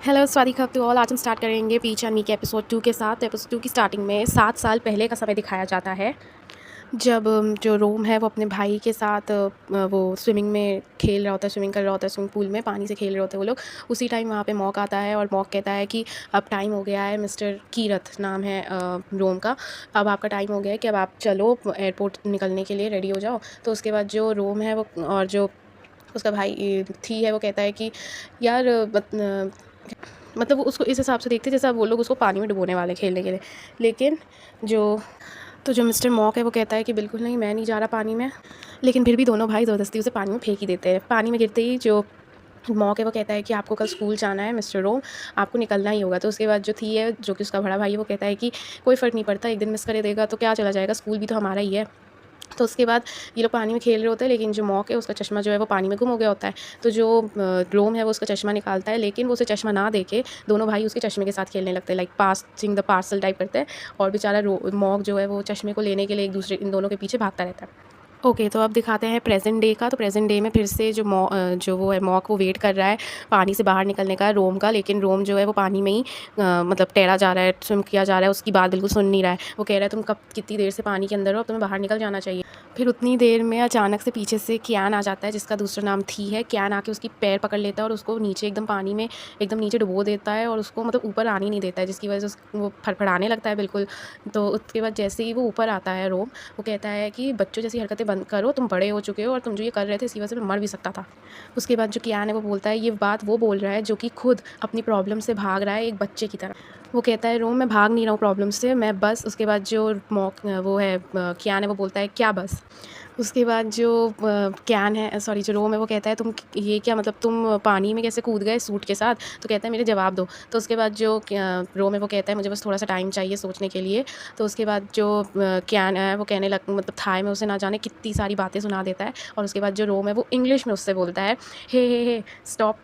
Hello स्वादिका to all. आज हम start करेंगे पीच एंड मी के एपिसोड 2 के साथ। एपिसोड 2 की स्टार्टिंग में 7 साल पहले का समय दिखाया जाता है, जब जो रोम है वो अपने भाई के साथ वो स्विमिंग में खेल रहा होता है, स्विमिंग कर रहा होता है, स्विमिंग पूल में पानी से खेल रहे होते हैं वो लोग। उसी टाइम वहाँ पे मॉक आता है और मॉक कहता है कि अब टाइम हो गया है, मिस्टर कीरथ नाम है रोम का, अब आपका टाइम हो गया है कि अब आप चलो एयरपोर्ट निकलने के लिए रेडी हो जाओ। तो उसके बाद जो रोम है वो और जो उसका भाई थी है वो कहता है कि यार मतलब वो उसको इस हिसाब से देखते हैं जैसा वो लोग उसको पानी में डुबोने वाले खेलने के लिए। लेकिन जो जो मिस्टर मॉक है वो कहता है कि बिल्कुल नहीं, मैं नहीं जा रहा पानी में। लेकिन फिर भी दोनों भाई ज़बरदस्ती उसे पानी में फेंक ही देते हैं। पानी में गिरते ही जो मॉक है वो कहता है कि आपको कल स्कूल जाना है मिस्टर रोम, आपको निकलना ही होगा। तो उसके बाद जो थी है, जो कि उसका बड़ा भाई है, वो कहता है कि कोई फ़र्क नहीं पड़ता, एक दिन मिस कर देगा तो क्या चला जाएगा, स्कूल भी तो हमारा ही है। तो उसके बाद ये लोग पानी में खेल रहे होते हैं, लेकिन जो मॉक है उसका चश्मा जो है वो पानी में गुम हो गया होता है। तो जो रोम है वो उसका चश्मा निकालता है, लेकिन वो उसे चश्मा ना देके दोनों भाई उसके चश्मे के साथ खेलने लगते हैं, like passing the parcel type करते हैं। और बेचारा मॉक जो है वो चश्मे को लेने के लिए एक दूसरे इन दोनों के पीछे भागता रहता है। ओके, तो अब दिखाते हैं प्रेजेंट डे का। तो प्रेजेंट डे में फिर से जो वो है मॉक, वो वेट कर रहा है पानी से बाहर निकलने का रोम का। लेकिन रोम जो है वो पानी में ही मतलब तैरा जा रहा है, स्विम किया जा रहा है, उसकी बात बिल्कुल सुन नहीं रहा है। वो कह रहा है तुम कब कितनी देर से पानी के अंदर हो, अब तुम्हें बाहर निकल जाना चाहिए। फिर उतनी देर में अचानक से पीछे से क्यान आ जाता है, जिसका दूसरा नाम थी है। क्यान आके उसकी पैर पकड़ लेता है और उसको नीचे एकदम पानी में एकदम नीचे डुबो देता है और उसको मतलब ऊपर आने नहीं देता है, जिसकी वजह से वो फड़फड़ाने लगता है बिल्कुल। तो उसके बाद जैसे ही वो ऊपर आता है रोम, वो कहता है कि बच्चों जैसी हरकतें बंद करो, तुम बड़े हो चुके हो और तुम जो ये कर रहे थे इसकी वजह से मैं मर भी सकता था। उसके बाद जो कियान है वो बोलता है, ये बात वो बोल रहा है जो कि खुद अपनी प्रॉब्लम से भाग रहा है एक बच्चे की तरह। वो कहता है रोम, मैं भाग नहीं रहा हूँ प्रॉब्लम से, मैं बस। उसके बाद जो वो है कियान है वो बोलता है क्या बस। उसके बाद जो कैन है, सॉरी, जो रोम है वो कहता है तुम ये क्या मतलब तुम पानी में कैसे कूद गए सूट के साथ। तो कहता है मेरे जवाब दो। तो उसके बाद जो रोम है वो कहता है मुझे बस थोड़ा सा टाइम चाहिए सोचने के लिए। तो उसके बाद जो कैन है वो कहने लग मतलब थाई में उसे ना जाने कितनी सारी बातें सुना देता है। और उसके बाद जो रोम है वो इंग्लिश में उससे बोलता है, हे स्टॉप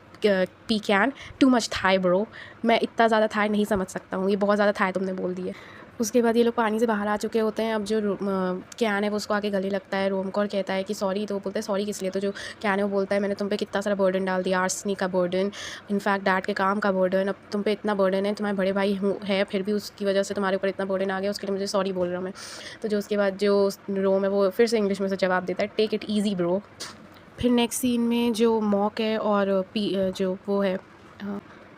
पी कैन, टू मच थाई ब्रो, मैं इतना ज़्यादा थाई नहीं समझ सकता हूँ, ये बहुत ज़्यादा थाई तुमने बोल दी है। उसके बाद ये लोग पानी से बाहर आ चुके होते हैं। अब जो कैन है वो उसको आके गले लगता है रोम को और कहता है कि सॉरी। तो वो बोलता है सॉरी किस लिए। तो जो कैन है वो बोलता है मैंने तुम पे कितना सारा बर्डन डाल दिया, आर्सनी का बर्डन, इनफैक्ट डैड के काम का बर्डन, अब तुम पे इतना बर्डन है, तुम्हारे बड़े भाई है फिर भी उसकी वजह से तुम्हारे ऊपर इतना बर्डन आ गया, उसके लिए मुझे सॉरी बोल रहा हूँ मैं। तो जो उसके बाद जो रोम है वो फिर से इंग्लिश में से जवाब देता है, टेक इट ईजी ब्रो। फिर नेक्स्ट सीन में जो मॉक है और जो वो है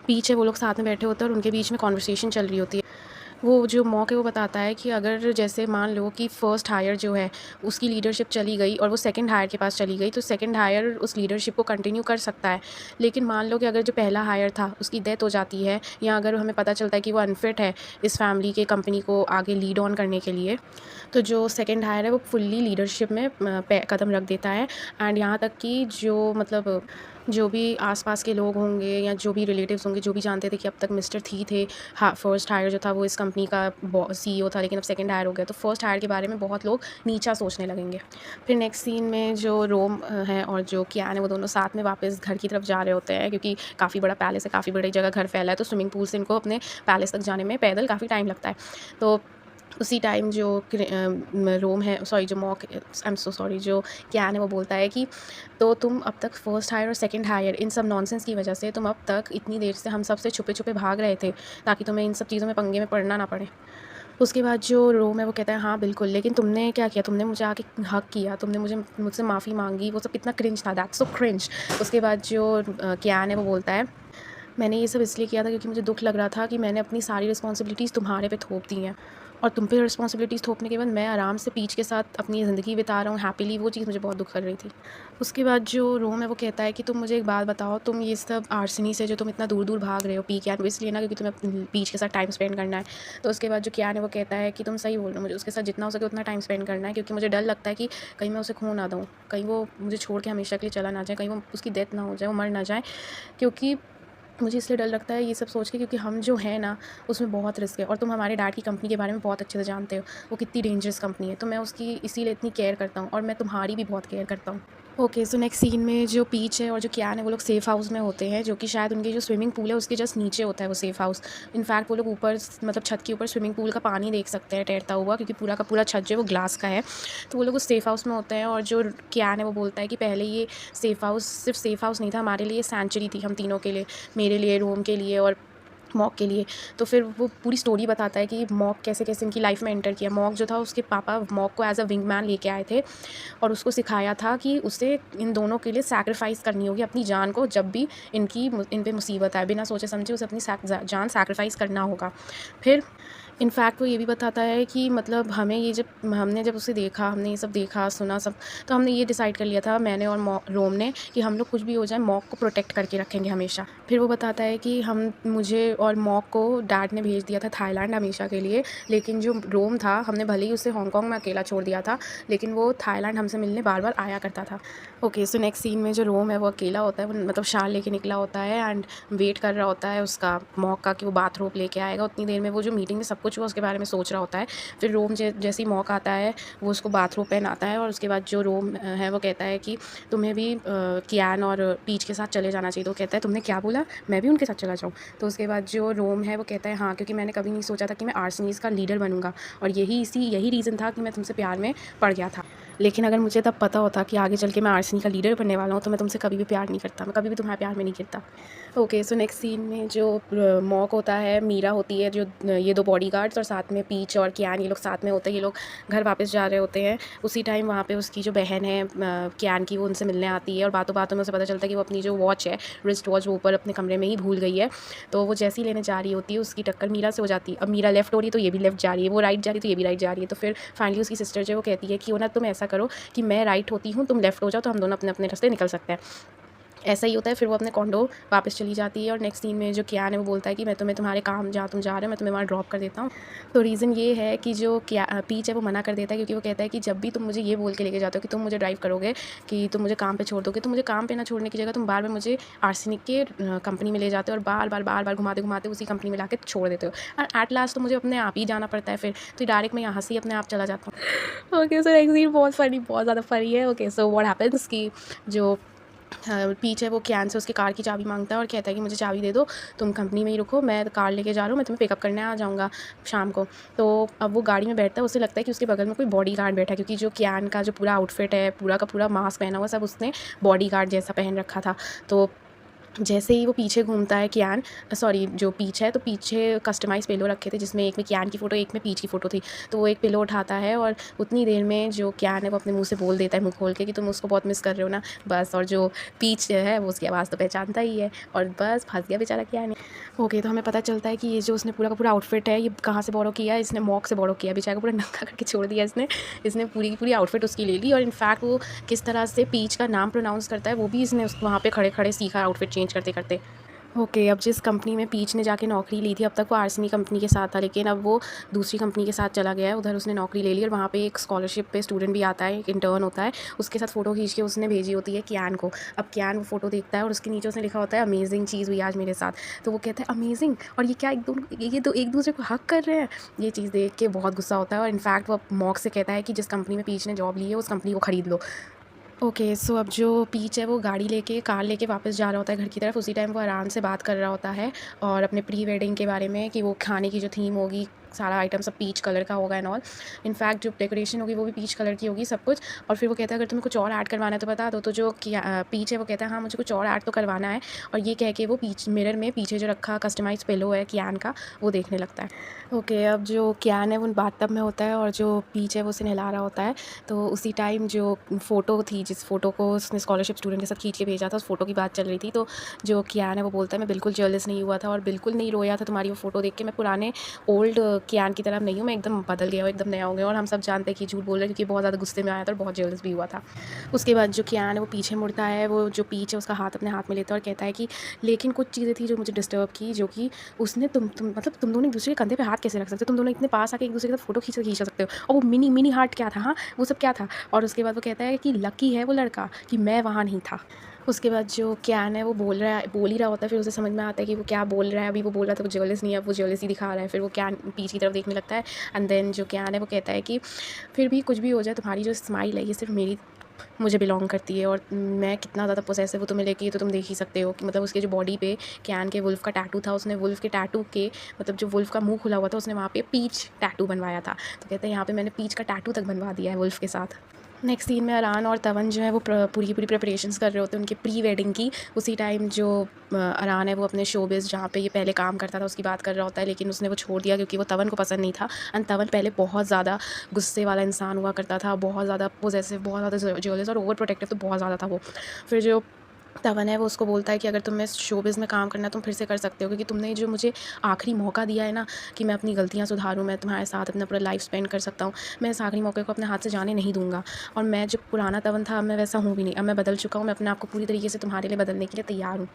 पीच है, वो लोग साथ में बैठे होते हैं और उनके बीच में कॉन्वर्सेशन चल रही होती है। वो जो मॉक है वो बताता है कि अगर जैसे मान लो कि फ़र्स्ट हायर जो है उसकी लीडरशिप चली गई और वो सेकंड हायर के पास चली गई, तो सेकंड हायर उस लीडरशिप को कंटिन्यू कर सकता है। लेकिन मान लो कि अगर जो पहला हायर था उसकी डेथ हो जाती है, या अगर हमें पता चलता है कि वो अनफिट है इस फैमिली के कंपनी को आगे लीड ऑन करने के लिए, तो जो सेकंड हायर है वो फुल्ली लीडरशिप में कदम रख देता है। एंड यहाँ तक कि जो मतलब जो भी आसपास के लोग होंगे या जो भी रिलेटिव्स होंगे जो भी जानते थे कि अब तक मिस्टर थी थे फर्स्ट हायर जो था वो इस कंपनी का सीईओ था, लेकिन अब सेकंड हायर हो गया, तो फर्स्ट हायर के बारे में बहुत लोग नीचा सोचने लगेंगे। फिर नेक्स्ट सीन में जो रोम है और जो कियान है वो दोनों साथ में वापस घर की तरफ जा रहे होते हैं, क्योंकि काफ़ी बड़ा पैलेस है, काफ़ी बड़ी जगह घर फैला है, तो स्विमिंग पूल से इनको अपने पैलेस तक जाने में पैदल काफ़ी टाइम लगता है। तो उसी टाइम जो रोम है, सॉरी जो mock, I am so sorry, जो कियान है वो बोलता है कि तो तुम अब तक फर्स्ट हायर और सेकंड हायर इन सब नॉनसेंस की वजह से तुम अब तक इतनी देर से हम सब से छुपे छुपे भाग रहे थे ताकि तुम्हें इन सब चीज़ों में पंगे में पड़ना ना पड़े। उसके बाद जो रोम है वो कहता है हाँ बिल्कुल, लेकिन तुमने क्या किया, तुमने मुझे आके हक किया, तुमने मुझसे माफ़ी मांगी, वो सब कितना क्रिंज था, दैट्स सो क्रिंज। उसके बाद जो कियान है वो बोलता है मैंने ये सब इसलिए किया था क्योंकि मुझे दुख लग रहा था कि मैंने अपनी सारी रिस्पॉन्सिबिलिटीज़ तुम्हारे पे थोप दी हैं, और तुम पे रिस्पॉन्सिबिलिटीज़ थोपने के बाद मैं आराम से पीच के साथ अपनी ज़िंदगी बिता रहा हूँ हैप्पीली, वो चीज़ मुझे बहुत दुख कर रही थी। उसके बाद जो रोम है वो कहता है कि तुम मुझे एक बात बताओ, तुम ये सब आर्सनी से जो तुम इतना दूर दूर भाग रहे हो पी कैन, इसलिए ना क्योंकि तुम्हें पीच के साथ टाइम स्पेंड करना है। तो उसके बाद जो कियान है वो कहता है कि तुम सही बोल रहे हो, मुझे उसके साथ जितना हो सके उतना टाइम स्पेंड करना है, क्योंकि मुझे डर लगता है कि कहीं मैं उसे खो ना दूँ, कहीं वो मुझे छोड़ के हमेशा के लिए चला ना जाए, कहीं वो उसकी डेथ ना हो जाए, वो मर ना जाए। क्योंकि मुझे इसलिए डर लगता है ये सब सोच के, क्योंकि हम जो है ना उसमें बहुत रिस्क है, और तुम हमारे डैड की कंपनी के बारे में बहुत अच्छे से जानते हो, वो कितनी डेंजरस कंपनी है, तो मैं उसकी इसीलिए इतनी केयर करता हूँ, और मैं तुम्हारी भी बहुत केयर करता हूँ। ओके, सो नेक्स्ट सीन में जो पीच है और जो कियान है वो लोग सेफ हाउस में होते हैं, जो कि शायद उनके जो स्विमिंग पूल है उसके जस्ट नीचे होता है वो सेफ हाउस। इनफैक्ट वो लोग ऊपर मतलब छत के ऊपर स्विमिंग पूल का पानी देख सकते हैं तैरता हुआ, क्योंकि पूरा का पूरा छत जो है वो ग्लास का है। तो वो लोग उस सेफ हाउस में होते हैं, और जो कियान है वो बोलता है कि पहले ये सेफ हाउस सिर्फ सेफ हाउस नहीं था, हमारे लिए सेंचुरी थी, हम तीनों के लिए, मेरे लिए, रोम के लिए और मॉक के लिए। तो फिर वो पूरी स्टोरी बताता है कि मॉक कैसे कैसे इनकी लाइफ में एंटर किया। मॉक जो था उसके पापा मॉक को एज अ विंग मैन लेके आए थे और उसको सिखाया था कि उसे इन दोनों के लिए सैक्रिफाइस करनी होगी अपनी जान को, जब भी इन पे मुसीबत आए, बिना सोचे समझे उसे अपनी जान सैक्रिफाइस करना होगा। फिर इनफैक्ट वो ये भी बताता है कि मतलब हमें ये जब उसे देखा, हमने ये सब देखा सुना सब, तो हमने ये डिसाइड कर लिया था, मैंने और रोम ने, कि हम लोग कुछ भी हो जाए मॉक को प्रोटेक्ट करके रखेंगे हमेशा। फिर वो बताता है कि मुझे और मॉक को डैड ने भेज दिया था थाईलैंड हमेशा के लिए, लेकिन जो रोम था, हमने भले ही उसे हांगकांग में अकेला छोड़ दिया था, लेकिन वो थाईलैंड हमसे मिलने बार बार आया करता था। ओके, सो नेक्स्ट सीन में जो रोम है वो अकेला होता है, वो मतलब शाल लेके निकला होता है एंड वेट कर रहा होता है उसका मॉक का कि वो बाथरोब लेके आएगा। उतनी देर में वो जो मीटिंग में सब कुछ हुआ उसके बारे में सोच रहा होता है। फिर रोम जैसे ही मॉक आता है वो उसको बाथरोब पहनाता है, और उसके बाद जो रोम है वो कहता है कि तुम्हें भी कियान और पीच के साथ चले जाना चाहिए। तो कहता है तुमने क्या बोला, मैं भी उनके साथ चला जाऊँ? तो उसके बाद जो रोम है वो कहता है हाँ, क्योंकि मैंने कभी नहीं सोचा था कि मैं आर्सेनिस का लीडर बनूंगा, और यही रीज़न था कि मैं तुमसे प्यार में पड़ गया था। लेकिन अगर मुझे तब पता होता कि आगे चल के मैं आर्सेनी का लीडर बनने वाला हूँ, तो मैं तुमसे कभी भी प्यार नहीं करता, मैं कभी भी तुम्हारे प्यार में नहीं गिरता। ओके, सो नेक्स्ट सीन में जो मॉक होता है, मीरा होती है, जो ये दो बॉडीगार्ड्स और साथ में पीच और कियान, ये लोग साथ में होते हैं। ये लोग घर वापस जा रहे होते हैं। उसी टाइम वहाँ पे उसकी जो बहन है कियान की, वो उनसे मिलने आती है, और बातों बातों में उसे पता चलता है कि वो अपनी जो वॉच है, रिस्ट वॉच, वो ऊपर अपने कमरे में ही भूल गई है। तो वो जैसे ही लेने जा रही होती है, उसकी टक्कर मीरा से हो जाती है। अब मीरा लेफ्ट हो रही है तो ये भी लेफ्ट जा रही है, वो राइट जा रही है तो ये भी राइट जा रही है। तो फिर फाइनली उसकी सिस्टर जो है वो कहती है कि वो ना, तुम ऐसा करो कि मैं राइट होती हूँ, तुम लेफ्ट हो जाओ, तो हम दोनों अपने अपने रास्ते निकल सकते हैं। ऐसा ही होता है। फिर वो अपने कॉन्डो वापस चली जाती है, और नेक्स्ट सीन में जो कियान है वो बोलता है कि मैं तुम्हें तुम्हारे काम जहाँ तुम जा रहे हो मैं तुम्हें वहाँ ड्रॉप कर देता हूँ। तो रीज़न ये है कि जो पीच है वो मना कर देता है, क्योंकि वो कहता है कि जब भी तुम मुझे ये बोल के लेके जाते हो कि तुम मुझे ड्राइव करोगे, कि तुम मुझे काम पे छोड़ दोगे, तो मुझे काम पे ना छोड़ने की जगह तुम बार बार मुझे आर्सेनिक के कंपनी में ले जाते हो, और बार बार घुमाते घुमाते उसी कंपनी में ला छोड़ देते हो, और एट लास्ट तो मुझे अपने आप ही जाना पड़ता है। फिर तो डायरेक्ट मैं यहाँ से ही अपने आप चला जाता हूँ। ओके, सो नेक्स्ट सीन बहुत फनी, बहुत ज़्यादा फनी है। ओके, सो व्हाट हैपेंस कि जो पीच है वो कियान से उसकी कार की चाबी मांगता है और कहता है कि मुझे चाबी दे दो, तुम कंपनी में ही रुको, मैं कार लेके जा रहा हूँ, मैं तुम्हें पिकअप करने आ जाऊँगा शाम को। तो अब वो गाड़ी में बैठता है, उसे लगता है कि उसके बगल में कोई बॉडीगार्ड बैठा है, क्योंकि जो कियान का जो पूरा आउटफिट है, पूरा का पूरा मास्क पहना हुआ, सब उसने बॉडीगार्ड जैसा पहन रखा था। तो जैसे ही वो पीछे घूमता है कियान, सॉरी जो पीच है, तो पीछे कस्टमाइज़ पिलो रखे थे, जिसमें एक में कियान की फ़ोटो, एक में पीच की फ़ोटो थी। तो वो एक पिलो उठाता है, और उतनी देर में जो कियान है वो अपने मुँह से बोल देता है, मुँह खोल के, कि तुम उसको बहुत मिस कर रहे हो ना, बस। और जो पीच है वो उसकी आवाज़ तो पहचानता ही है, और बस फँस गया बेचारा कियान। ओके, तो हमें पता चलता है कि ये जो उसने पूरा का पूरा आउटफिट है, ये कहाँ से बोरो किया है, इसने मॉक से बोरो किया। बेचारा को पूरा नंगा करके छोड़ दिया इसने पूरी की पूरी आउटफिट उसकी ले ली, और इनफैक्ट वो किस तरह से पीच का नाम प्रोनाउंस करता है वो भी इसने वहाँ पे खड़े खड़े सीखा, आउटफिट चेंज करते करते। ओके, अब जिस कंपनी में पीच ने जाके नौकरी ली थी, अब तक वो आर्सेनी कंपनी के साथ था, लेकिन अब वो दूसरी कंपनी के साथ चला गया है। उधर उसने नौकरी ले ली, और वहाँ पे एक स्कॉलरशिप पे स्टूडेंट भी आता है, एक इंटर्न होता है, उसके साथ फ़ोटो खींच के उसने भेजी होती है कियान को। अब कियान वो फ़ोटो देखता है, और उसके नीचे उसने लिखा होता है अमेजिंग चीज़ हुई आज मेरे साथ। तो वो कहता है अमेजिंग, और ये क्या एक दूसरे को हक कर रहे हैं। ये चीज़ देख के बहुत गुस्सा होता है, और इनफैक्ट वो मॉक से कहता है कि जिस कंपनी में पीच ने जॉब ली है उस कंपनी को ख़रीद लो। ओके, सो अब जो पीच है वो कार लेके वापस जा रहा होता है घर की तरफ। उसी टाइम वो आराम से बात कर रहा होता है, और अपने प्री वेडिंग के बारे में, कि वो खाने की जो थीम होगी, सारा आइटम सब पीच कलर का होगा एंड ऑल। इनफैक्ट जो डेकोरेशन होगी वो भी पीच कलर की होगी, सब कुछ। और फिर वो कहता है अगर तुम्हें कुछ और ऐड करवाना है तो बता दो। तो जो पीच है वो कहता है हाँ, मुझे कुछ और ऐड तो करवाना है, और ये कह के वो मिरर में पीछे जो रखा कस्टमाइज पिलो है कियान का, वो देखने लगता है। ओके, अब जो कियान है वो बाथटब में होता है, और जो पीच है वो उसे नहला रहा होता है। तो उसी टाइम जो फ़ोटो थी, जिस फ़ोटो को उसने स्कॉलरशिप स्टूडेंट के साथ खींच के भेजा था, उस फ़ोटो की बात चल रही थी। तो जो कियान है वो बोलता है मैं बिल्कुल जेलस नहीं हुआ था, और बिल्कुल नहीं रोया था तुम्हारी वो फ़ोटो देख के। मैं पुराने ओल्ड कियान की तरह नहीं हूँ, मैं एकदम बदल गया हूँ, एकदम नया हो गया। और हम सब जानते हैं कि झूठ बोल रहे हैं, क्योंकि बहुत ज़्यादा गुस्से में आया था और बहुत जेलस भी हुआ था। उसके बाद जो कियान है वो पीछे मुड़ता है, वो जो पीच है उसका हाथ अपने हाथ में लेता है, और कहता है कि लेकिन कुछ चीज़ें थी जो मुझे डिस्टर्ब की, जो कि उसने तुम दोनों एक दूसरे के कंधे पे हाथ कैसे रख सकते हो, तुम दोनों इतने पास आके एक दूसरे के साथ फ़ोटो खींच सकते हो, और वो मिनी मिनी हार्ट क्या था, हाँ वो सब क्या था। और उसके बाद वो कहता है कि लकी है वो लड़का कि मैं वहाँ नहीं था। उसके बाद जो कियान है वो बोल ही रहा होता है, फिर उसे समझ में आता है कि वो क्या बोल रहा है। अभी वो बोल रहा था वो जेलस नहीं है, अब वो जेलस ही दिखा रहा है। फिर वो कियान पीच की तरफ देखने लगता है, एंड देन जो कियान है वो कहता है कि फिर भी कुछ भी हो जाए, तुम्हारी जो स्माइल है ये सिर्फ मेरी मुझे बिलोंग करती है। और मैं कितना ज़्यादा पोसेसिव हूँ तुम्हें लेके, ये तो तुम देख ही सकते हो कि मतलब उसके जो बॉडी पे कैन के वुल्फ का टैटू था, उसने वुल्फ के टैटू के मतलब जो वुल्फ का मुंह खुला हुआ था उसने वहाँ पे पीच टैटू बनवाया था। तो कहते हैं यहाँ पे मैंने पीच का टैटू तक बनवा दिया है वुल्फ के साथ। नेक्स्ट सीन में अरान और तवन जो है वो पूरी प्रिपरेशंस कर रहे होते हैं उनके प्री वेडिंग की। उसी टाइम जो अरान है वो अपने शोबिज़ जहाँ पे ये पहले काम करता था उसकी बात कर रहा होता है, लेकिन उसने वो छोड़ दिया क्योंकि वो तवन को पसंद नहीं था। एंड तवन पहले बहुत ज़्यादा गुस्से वाला इंसान हुआ करता था, बहुत ज़्यादा पॉसेसिव, बहुत ज़्यादा जेलस और ओवर प्रोटेक्टिव तो बहुत ज़्यादा था वो। फिर जो तवन है वो उसको बोलता है कि अगर तुम्हें शोबिज़ में काम करना है तुम फिर से कर सकते हो, क्योंकि तुमने जो मुझे आखिरी मौका दिया है ना कि मैं अपनी गलतियाँ सुधारूँ, मैं तुम्हारे साथ अपना पूरा लाइफ स्पेंड कर सकता हूँ, मैं इस आखिरी मौके को अपने हाथ से जाने नहीं दूंगा। और मैं जो पुराना तवन था अब मैं वैसा हूँ भी नहीं, अब मैं बदल चुका हूँ, मैं अपने आप को पूरी तरीके से तुम्हारे लिए बदलने के लिए तैयार हूँ।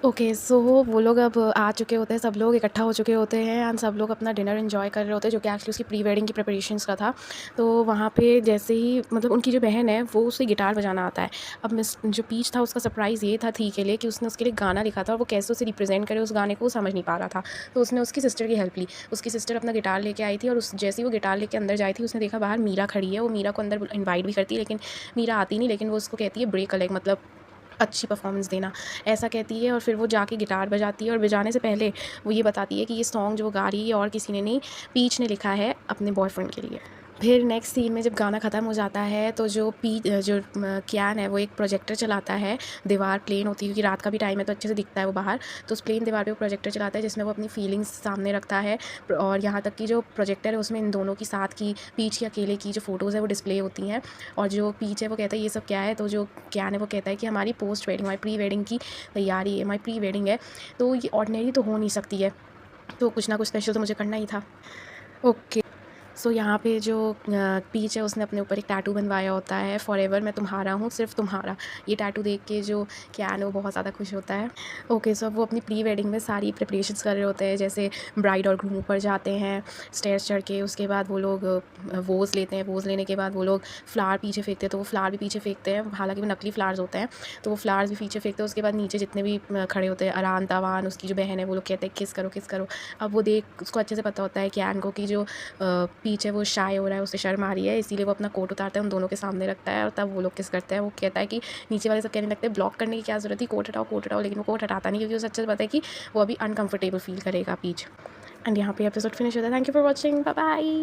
ओके, सो वो लोग अब आ चुके होते हैं, सब लोग इकट्ठा हो चुके होते हैं एंड सब लोग अपना डिनर एंजॉय कर रहे होते हैं जो कि एक्चुअली उसकी प्री वेडिंग की प्रिपरेशंस का था। तो वहाँ पे जैसे ही मतलब उनकी जो बहन है वो उसे गिटार बजाना आता है। अब मिस जो पीच था उसका सरप्राइज़ ये था थी के लिए कि उसने उसके लिए गाना लिखा था और वो कैसे उसे रिप्रेजेंट करे उस गाने को वो समझ नहीं पा रहा था। तो उसने उसकी सिस्टर की हेल्प ली। उसकी सिस्टर अपना गिटार लेके आई थी और उस जैसे ही वो गिटार लेके अंदर जाई थी उसने देखा बाहर मीरा खड़ी है। वो मीरा को अंदर इन्वाइट भी करती है लेकिन मीरा आती नहीं, लेकिन वो उसको कहती है ब्रेक अ लेग, मतलब अच्छी परफॉर्मेंस देना, ऐसा कहती है। और फिर वो जाके गिटार बजाती है और बजाने से पहले वो ये बताती है कि ये सॉन्ग जो वो गा रही है और किसी ने नहीं, पीच ने लिखा है अपने बॉयफ्रेंड के लिए। फिर नेक्स्ट सीन में जब गाना ख़त्म हो जाता है तो जो कियान है वो एक प्रोजेक्टर चलाता है। दीवार प्लेन होती है क्योंकि रात का भी टाइम है तो अच्छे से दिखता है वो बाहर। तो उस प्लेन दीवार पे वो प्रोजेक्टर चलाता है जिसमें वो अपनी फीलिंग्स सामने रखता है। और यहाँ तक कि जो प्रोजेक्टर है उसमें इन दोनों की साथ की, पीच की अकेले की जो फ़ोटोज़ है वो डिस्प्ले होती हैं। और जो पीच है वो कहता है ये सब क्या है, तो जो कियान है वो कहता है कि हमारी पोस्ट वेडिंग, हमारी प्री वेडिंग की तैयारी है, हमारी प्री वेडिंग है, तो ये ऑर्डिनरी तो हो नहीं सकती है, तो कुछ ना कुछ स्पेशल तो मुझे करना ही था। ओके, सो यहाँ पे जो पीच है उसने अपने ऊपर एक टैटू बनवाया होता है, फॉरएवर मैं तुम्हारा हूँ, सिर्फ तुम्हारा। ये टैटू देख के जो कियान है वो बहुत ज़्यादा खुश होता है। ओके, सो अब वो अपनी प्री वेडिंग में सारी प्रिपरेशंस कर रहे होते हैं, जैसे ब्राइड और ग्रूम ऊपर जाते हैं स्टेयर्स चढ़ के, उसके बाद वो लोग वोज़ लेते हैं, वोज़ लेने के बाद वो लोग फ्लावर पीछे फेंकते हैं, तो वो फ्लावर भी पीछे फेंकते हैं, हालांकि वो नकली फ्लावर्स होते हैं, तो वो फ्लावर्स भी पीछे फेंकते हैं। उसके बाद नीचे जितने भी खड़े होते हैं, अरान, तवान, उसकी जो बहन है, वो लोग कहते हैं किस करो किस करो। अब वो देख उसको अच्छे से पता होता है कियान को कि जो पीच है वो शाय हो रहा है, उसे शर्म आ रही है, इसीलिए वो अपना कोट उतारता है, उन दोनों के सामने रखता है और तब वो लोग किस करते हैं। वो कहता है कि नीचे वाले सब कहने लगते हैं ब्लॉक करने की क्या ज़रूरत थी, कोट हटाओ, लेकिन वो कोट हटाता नहीं क्योंकि उसे अच्छे से पता है कि वो अभी अनकंफर्टेबल फील करेगा पीच। एंड यहाँ पे एपिसोड फिनिश होता है। Thank you for watching, bye bye.